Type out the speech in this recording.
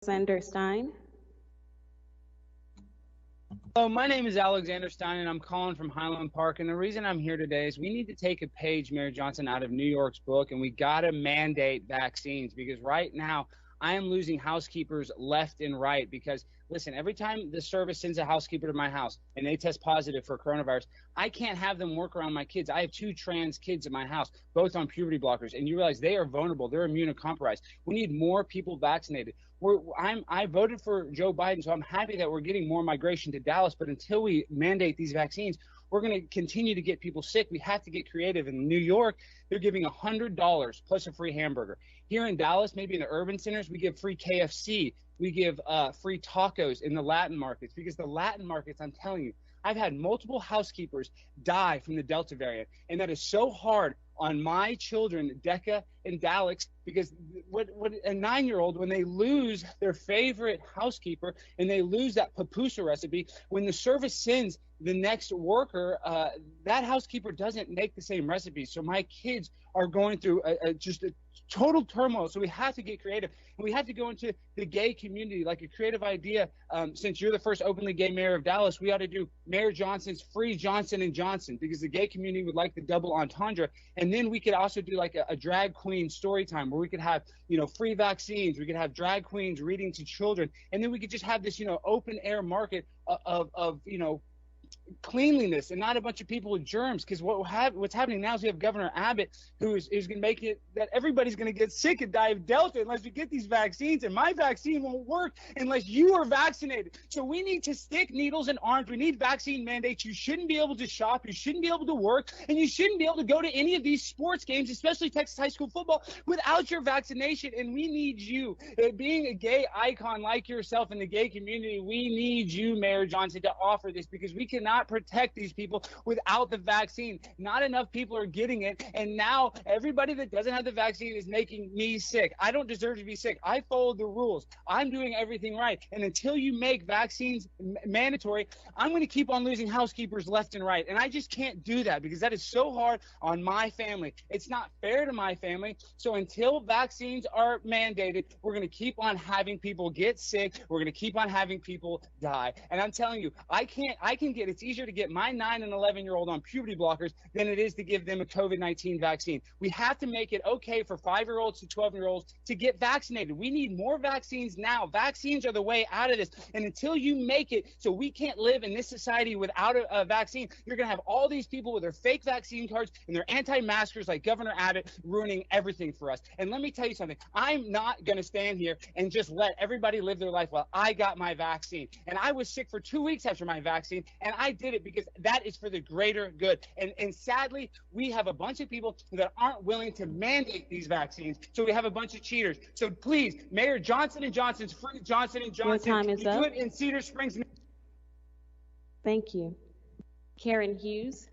Alexander Stein. Hello, my name is Alexander Stein, and I'm calling from Highland Park. And the reason I'm here today is we need to take a page, Mayor Johnson, out of New York's book, and we got to mandate vaccines because right now I am losing housekeepers left and right because, listen, every time the service sends a housekeeper to my house and they test positive for coronavirus, I can't have them work around my kids. I have 2 trans kids in my house, both on puberty blockers, and you realize they are vulnerable. They're immunocompromised. We need more people vaccinated. I voted for Joe Biden, so I'm happy that we're getting more migration to Dallas. But until we mandate these vaccines, we're going to continue to get people sick. We have to get creative. In New York, they're giving $100 plus a free hamburger. Here in Dallas, maybe in the urban centers, we give free KFC. We give free tacos in the Latin markets because the Latin markets, I'm telling you, I've had multiple housekeepers die from the Delta variant, and that is so hard on my children, Decca and Dalix, because what a 9-year-old, when they lose their favorite housekeeper and they lose that pupusa recipe, when the service sends the next worker, that housekeeper doesn't make the same recipe. So my kids are going through just a total turmoil. So we have to get creative, and we have to go into the gay community, like a creative idea. Since you're the first openly gay mayor of Dallas, we ought to do Mayor Johnson's free Johnson & Johnson, because the gay community would like the double entendre. And then we could also do like a drag queen story time where we could have, free vaccines. We could have drag queens reading to children. And then we could just have this, open air market of cleanliness and not a bunch of people with germs. Because what's happening now is we have Governor Abbott who is going to make it that everybody's going to get sick and die of Delta unless we get these vaccines, and my vaccine won't work unless you are vaccinated. So we need to stick needles in arms. We need vaccine mandates. You shouldn't be able to shop, you shouldn't be able to work, and you shouldn't be able to go to any of these sports games, especially Texas high school football, without your vaccination. And we need you, being a gay icon like yourself in the gay community, we need you, Mayor Johnson, to offer this, because we cannot protect these people without the vaccine. Not enough people are getting it, and now everybody that doesn't have the vaccine is making me sick. I don't deserve to be sick. I followed the rules. I'm doing everything right. And until you make vaccines mandatory, I'm going to keep on losing housekeepers left and right. And I just can't do that because that is so hard on my family. It's not fair to my family. So until vaccines are mandated, we're going to keep on having people get sick. We're going to keep on having people die. And I'm telling you, it's easier to get my 9 and 11-year-old on puberty blockers than it is to give them a COVID-19 vaccine. We have to make it okay for 5-year-olds to 12-year-olds to get vaccinated. We need more vaccines now. Vaccines are the way out of this. And until you make it so we can't live in this society without a vaccine, you're going to have all these people with their fake vaccine cards and their anti-maskers like Governor Abbott ruining everything for us. And let me tell you something. I'm not going to stand here and just let everybody live their life while I got my vaccine. And I was sick for 2 weeks after my vaccine, and I did it because that is for the greater good. And sadly, we have a bunch of people that aren't willing to mandate these vaccines. So we have a bunch of cheaters. So please, Mayor Johnson & Johnson's free Johnson & Johnson. Your time is up. Do it in Cedar Springs. Thank you. Karen Hughes.